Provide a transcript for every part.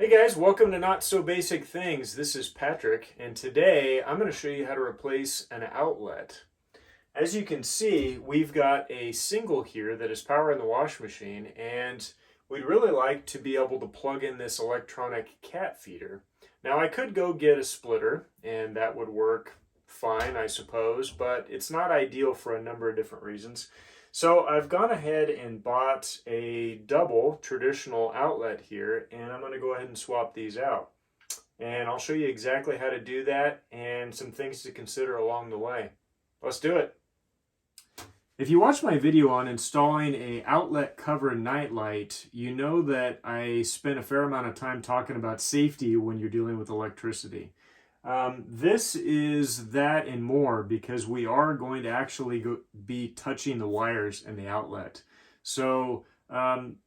Hey guys, welcome to Not So Basic Things. This is Patrick, and today I'm going to show you how to replace an outlet. As you can see, we've got a single here that is powering the washing machine, and we'd really like to be able to plug in this electronic cat feeder. Now, I could go get a splitter, and that would work fine, I suppose, but it's not ideal for a number of different reasons. So I've gone ahead and bought a double traditional outlet here, and I'm going to go ahead and swap these out. And I'll show you exactly how to do that and some things to consider along the way. Let's do it. If you watch my video on installing a outlet cover nightlight, you know that I spent a fair amount of time talking about safety when you're dealing with electricity. This is that and more because we are going to actually be touching the wires and the outlet. So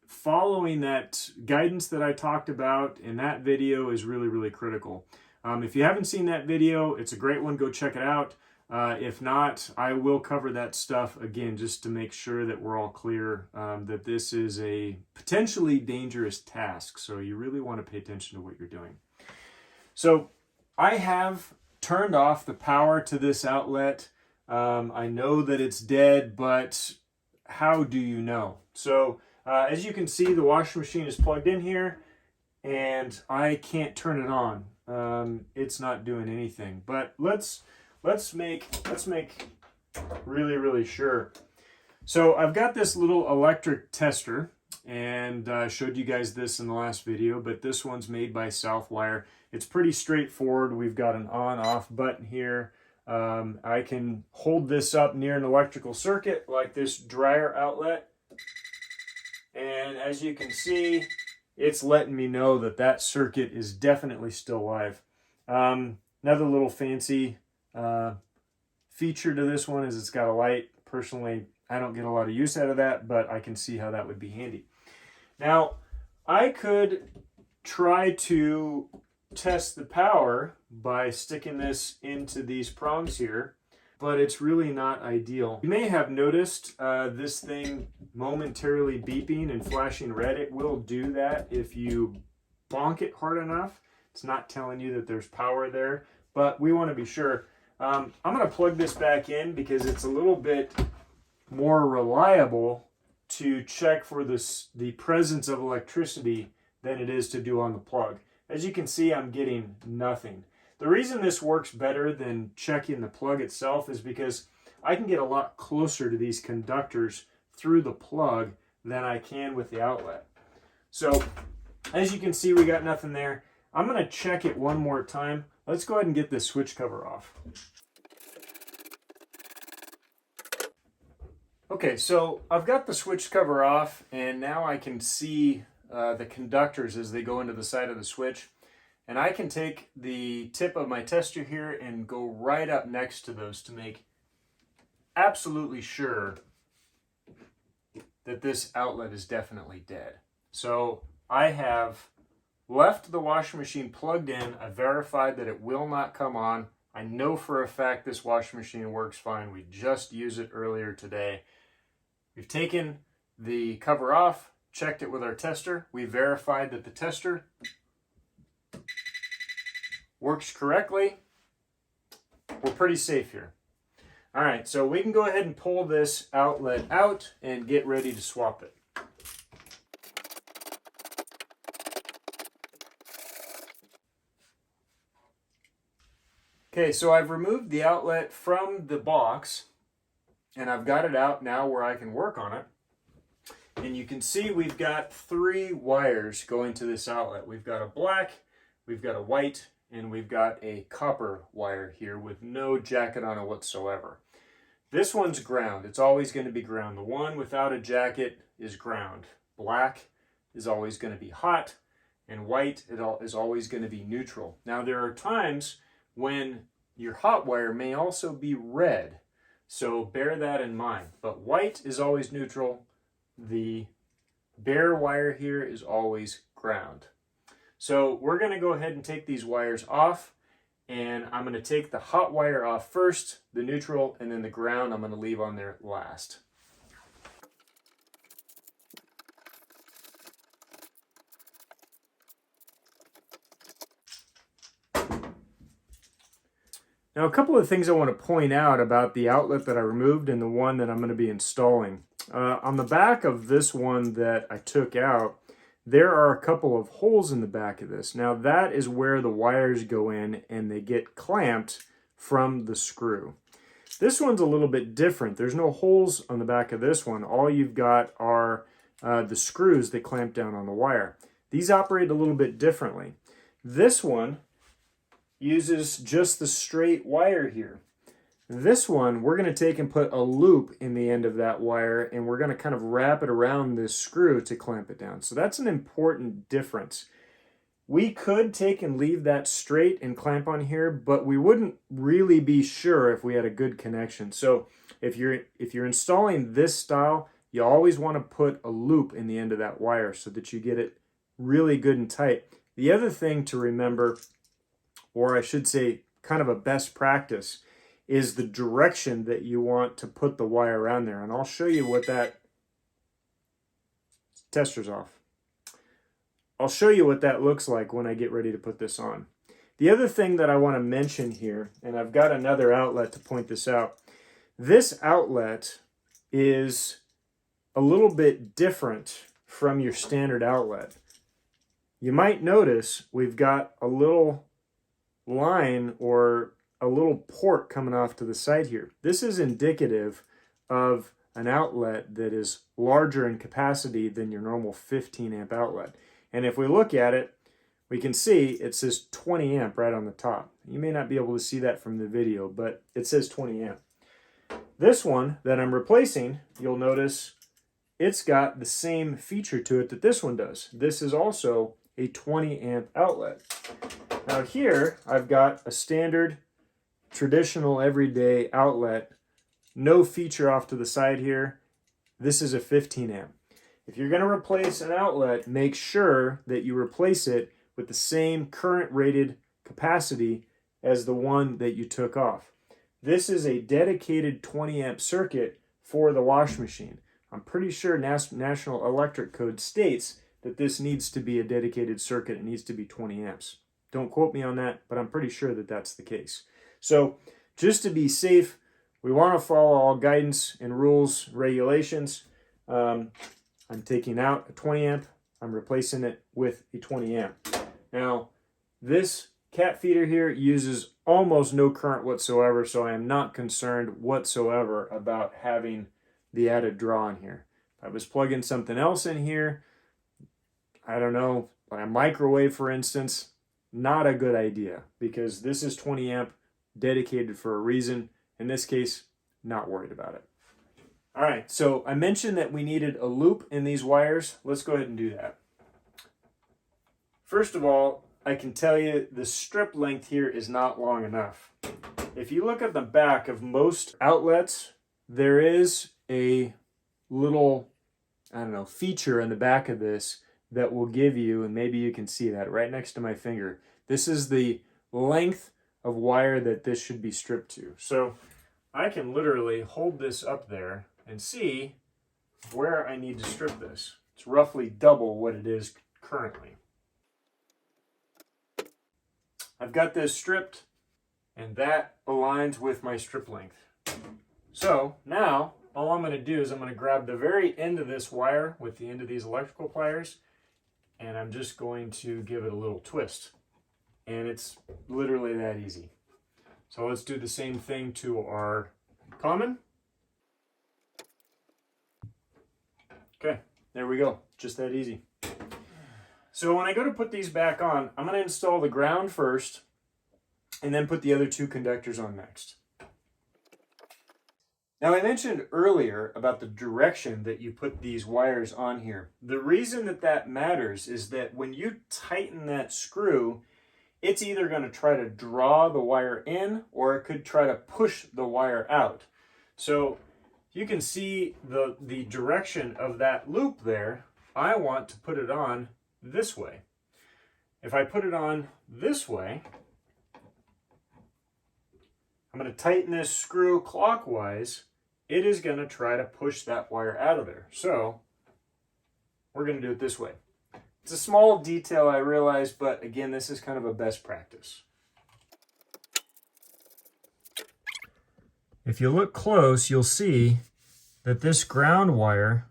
following that guidance that I talked about in that video is really, really critical. If you haven't seen that video, it's a great one. Go check it out. If not, I will cover that stuff again just to make sure that we're all clear that this is a potentially dangerous task. So you really want to pay attention to what you're doing. So I have turned off the power to this outlet. I know that it's dead, but how do you know? So as you can see, the washing machine is plugged in here and I can't turn it on. It's not doing anything, but let's make really, really sure. So I've got this little electric tester, and I showed you guys this in the last video, but this one's made by Southwire. It's pretty straightforward. We've got an on-off button here. I can hold this up near an electrical circuit like this dryer outlet. And as you can see, it's letting me know that that circuit is definitely still live. Another little fancy feature to this one is it's got a light. Personally, I don't get a lot of use out of that, but I can see how that would be handy. Now, I could try to test the power by sticking this into these prongs here, but it's really not ideal. You may have noticed this thing momentarily beeping and flashing red. It will do that if you bonk it hard enough. It's not telling you that there's power there, but we want to be sure. I'm going to plug this back in because it's a little bit more reliable to check for the presence of electricity than it is to do on the plug. As you can see, I'm getting nothing. The reason this works better than checking the plug itself is because I can get a lot closer to these conductors through the plug than I can with the outlet. So as you can see, we got nothing there. I'm going to check it one more time. Let's go ahead and get this switch cover off. Okay, so I've got the switch cover off, and now I can see the conductors as they go into the side of the switch. And I can take the tip of my tester here and go right up next to those to make absolutely sure that this outlet is definitely dead. So I have left the washing machine plugged in. I verified that it will not come on. I know for a fact this washing machine works fine. We just used it earlier today. We've taken the cover off, checked it with our tester. We verified that the tester works correctly. We're pretty safe here. All right, so we can go ahead and pull this outlet out and get ready to swap it. Okay, so I've removed the outlet from the box and I've got it out now where I can work on it. And you can see we've got 3 wires going to this outlet. We've got a black, we've got a white, and we've got a copper wire here with no jacket on it whatsoever. This one's ground. It's always going to be ground. The one without a jacket is ground. Black is always going to be hot, and white is always going to be neutral. Now there are times when your hot wire may also be red, so bear that in mind. But white is always neutral. The bare wire here is always ground. So we're going to go ahead and take these wires off, and I'm going to take the hot wire off first, the neutral, and then the ground I'm going to leave on there last. Now, a couple of things I want to point out about the outlet that I removed and the one that I'm going to be installing. On the back of this one that I took out, there are a couple of holes in the back of this. Now, that is where the wires go in and they get clamped from the screw. This one's a little bit different. There's no holes on the back of this one. All you've got are the screws that clamp down on the wire. These operate a little bit differently. This one uses just the straight wire here. This one, we're going to take and put a loop in the end of that wire, and we're going to kind of wrap it around this screw to clamp it down. So that's an important difference. We could take and leave that straight and clamp on here, but we wouldn't really be sure if we had a good connection. So if you're installing this style, you always want to put a loop in the end of that wire so that you get it really good and tight. The other thing to remember, or I should say kind of a best practice, is the direction that you want to put the wire around there. And I'll show you what that, tester's off. I'll show you what that looks like when I get ready to put this on. The other thing that I want to mention here, and I've got another outlet to point this out, this outlet is a little bit different from your standard outlet. You might notice we've got a little line or a little port coming off to the side here. This is indicative of an outlet that is larger in capacity than your normal 15 amp outlet. And if we look at it, we can see it says 20 amp right on the top. You may not be able to see that from the video, but it says 20 amp. This one that I'm replacing, you'll notice it's got the same feature to it that this one does. This is also a 20 amp outlet. Now here, I've got a standard, traditional, everyday outlet. No feature off to the side here. This is a 15 amp. If you're going to replace an outlet, make sure that you replace it with the same current rated capacity as the one that you took off. This is a dedicated 20 amp circuit for the wash machine. I'm pretty sure National Electric Code states that this needs to be a dedicated circuit. It needs to be 20 amps. Don't quote me on that, but I'm pretty sure that that's the case. So just to be safe, we want to follow all guidance and rules, regulations. I'm taking out a 20 amp. I'm replacing it with a 20 amp. Now, this cat feeder here uses almost no current whatsoever, so I am not concerned whatsoever about having the added draw in here. If I was plugging something else in here, I don't know, like a microwave for instance, not a good idea because this is 20 amp dedicated for a reason. In this case, not worried about it. All right, so I mentioned that we needed a loop in these wires. Let's go ahead and do that. First of all, I can tell you the strip length here is not long enough. If you look at the back of most outlets, there is a little, I don't know, feature in the back of this that will give you, and maybe you can see that right next to my finger. This is the length of wire that this should be stripped to. So I can literally hold this up there and see where I need to strip this. It's roughly double what it is currently. I've got this stripped, and that aligns with my strip length. So now all I'm going to do is I'm going to grab the very end of this wire with the end of these electrical pliers, and I'm just going to give it a little twist. And it's literally that easy. So let's do the same thing to our common. Okay, there we go. Just that easy. So when I go to put these back on, I'm going to install the ground first and then put the other two conductors on next. Now I mentioned earlier about the direction that you put these wires on here. The reason that that matters is that when you tighten that screw, it's either going to try to draw the wire in or it could try to push the wire out. So you can see the direction of that loop there. I want to put it on this way. If I put it on this way, I'm going to tighten this screw clockwise. It is going to try to push that wire out of there. So we're going to do it this way. It's a small detail, I realize, but again, this is kind of a best practice. If you look close, you'll see that this ground wire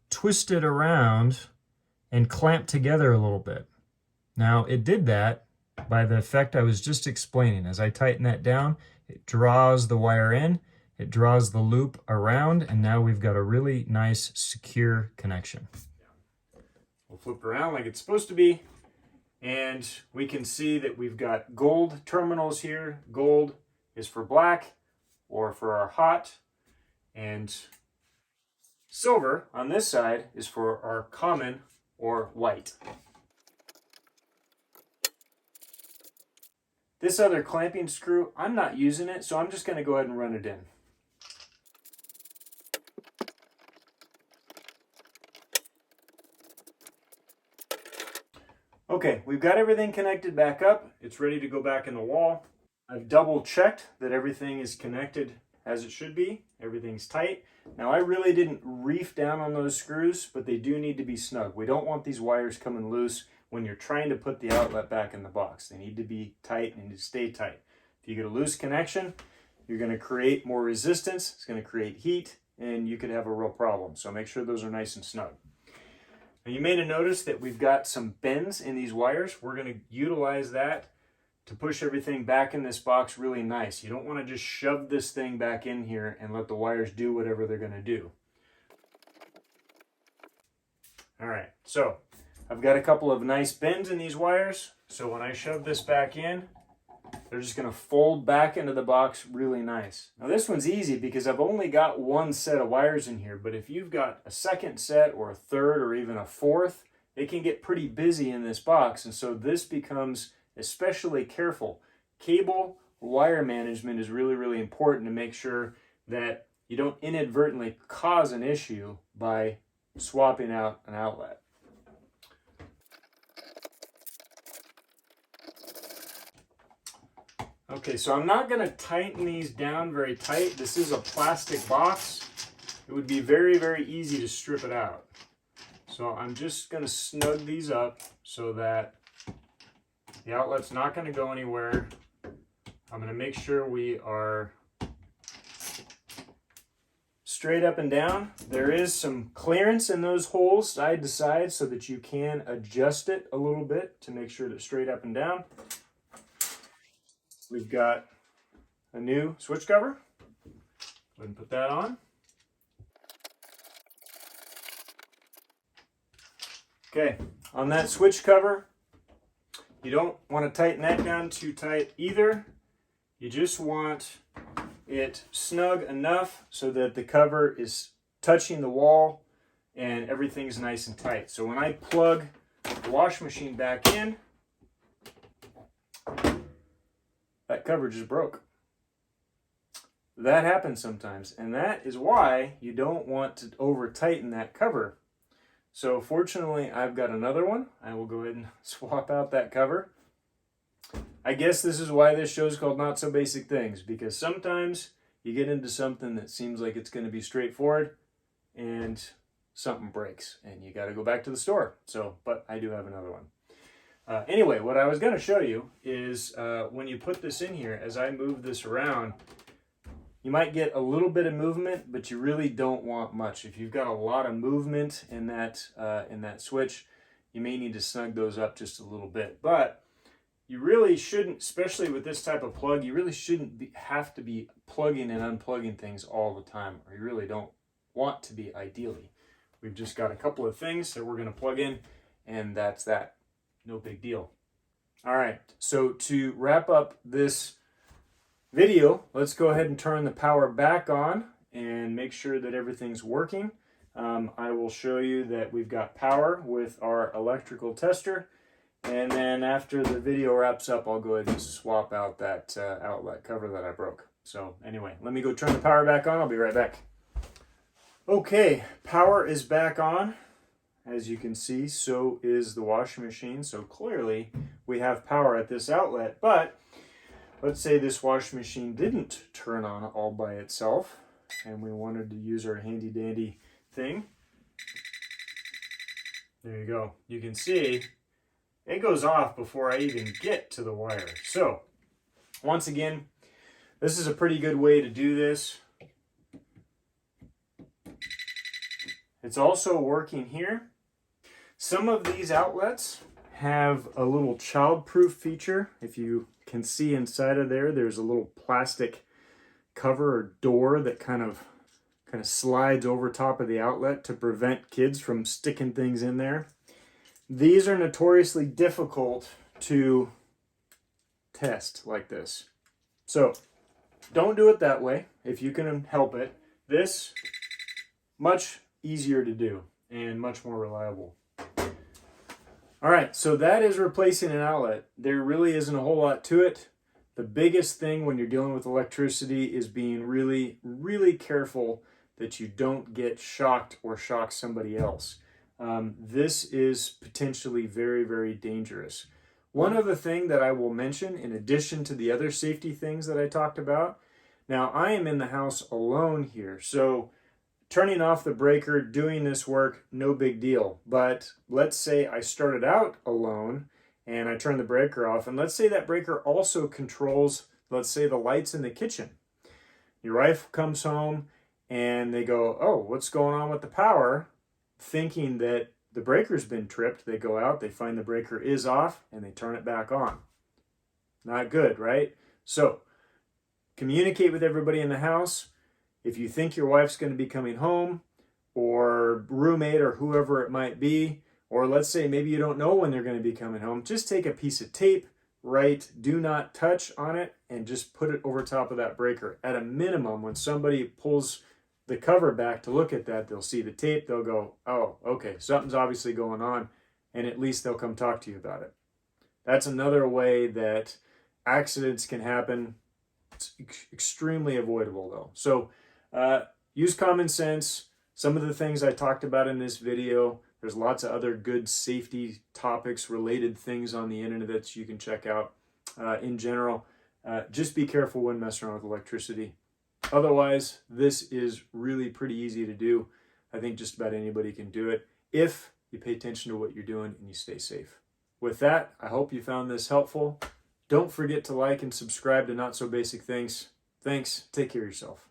twisted around and clamped together a little bit. Now, it did that by the effect I was just explaining. As I tighten that down, it draws the wire in, it draws the loop around, and now we've got a really nice, secure connection. We'll flip it around like it's supposed to be, and we can see that we've got gold terminals here. Gold is for black or for our hot, and silver on this side is for our common or white. This other clamping screw, I'm not using it, so I'm just going to go ahead and run it in. Okay, we've got everything connected back up. It's ready to go back in the wall. I've double checked that everything is connected as it should be. Everything's tight. Now, I really didn't reef down on those screws, but they do need to be snug. We don't want these wires coming loose when you're trying to put the outlet back in the box. They need to be tight and to stay tight. If you get a loose connection, you're going to create more resistance. It's going to create heat, and you could have a real problem. So make sure those are nice and snug. Now, you may have noticed that we've got some bends in these wires. We're going to utilize that to push everything back in this box really nice. You don't want to just shove this thing back in here and let the wires do whatever they're going to do. All right, so I've got a couple of nice bends in these wires. So when I shove this back in, they're just going to fold back into the box really nice. Now this one's easy because I've only got one set of wires in here, but if you've got a second set or a third or even a fourth, it can get pretty busy in this box, and so this becomes especially careful. Cable wire management is really, really important to make sure that you don't inadvertently cause an issue by swapping out an outlet. Okay, so I'm not going to tighten these down very tight. This is a plastic box. It would be very, very easy to strip it out. So I'm just going to snug these up so that the outlet's not going to go anywhere. I'm going to make sure we are straight up and down. There is some clearance in those holes side to side so that you can adjust it a little bit to make sure that it's straight up and down. We've got a new switch cover. Go ahead and put that on. Okay, on that switch cover, you don't want to tighten that down too tight either. You just want it snug enough so that the cover is touching the wall and everything's nice and tight. So when I plug the washing machine back in, that cover just broke. That happens sometimes, and that is why you don't want to over tighten that cover. So fortunately, I've got another one. I will go ahead and swap out that cover. I guess this is why this show is called Not So Basic Things, because sometimes you get into something that seems like it's going to be straightforward and something breaks and you got to go back to the store. So, but I do have another one. Anyway, what I was going to show you is when you put this in here, as I move this around, you might get a little bit of movement, but you really don't want much. If you've got a lot of movement in that switch, you may need to snug those up just a little bit. But you really shouldn't, especially with this type of plug, you really shouldn't have to be plugging and unplugging things all the time, or you really don't want to be ideally. We've just got a couple of things that we're going to plug in, and that's that. No big deal. All right, so to wrap up this video, let's go ahead and turn the power back on and make sure that everything's working. I will show you that we've got power with our electrical tester, and then after the video wraps up, I'll go ahead and swap out that outlet cover that I broke. So anyway, let me go turn the power back on. I'll be right back. Okay, power is back on. As you can see, so is the washing machine. So clearly we have power at this outlet, but let's say this washing machine didn't turn on all by itself and we wanted to use our handy dandy thing. There you go. You can see it goes off before I even get to the wire. So once again, This is a pretty good way to do this. It's also working here. Some of these outlets have a little child-proof feature. If you can see inside of there, there's a little plastic cover or door that kind of slides over top of the outlet to prevent kids from sticking things in there. These are notoriously difficult to test like this. So don't do it that way if you can help it. This, much easier to do and much more reliable. All right, so that is replacing an outlet. There really isn't a whole lot to it. The biggest thing when you're dealing with electricity is being really, really careful that you don't get shocked or shock somebody else. This is potentially very, very dangerous. One other thing that I will mention, in addition to the other safety things that I talked about, now I am in the house alone here, so turning off the breaker, doing this work, no big deal. But let's say I started out alone and I turn the breaker off, and let's say that breaker also controls, let's say, the lights in the kitchen. Your wife comes home and they go, oh, what's going on with the power? Thinking that the breaker's been tripped, they go out, they find the breaker is off, and they turn it back on. Not good, right? So communicate with everybody in the house. If you think your wife's going to be coming home, or roommate, or whoever it might be, or let's say maybe you don't know when they're going to be coming home, just take a piece of tape, write "do not touch" on it, and just put it over top of that breaker. At a minimum, when somebody pulls the cover back to look at that, they'll see the tape, they'll go, oh, okay, something's obviously going on, and at least they'll come talk to you about it. That's another way that accidents can happen. It's extremely avoidable though. So use common sense. Some of the things I talked about in this video, there's lots of other good safety topics, related things on the internet that you can check out. In general, just be careful when messing around with electricity. Otherwise, this is really pretty easy to do. I think just about anybody can do it if you pay attention to what you're doing and you stay safe. With that, I hope you found this helpful. Don't forget to like and subscribe to Not So Basic Things. Thanks. Take care of yourself.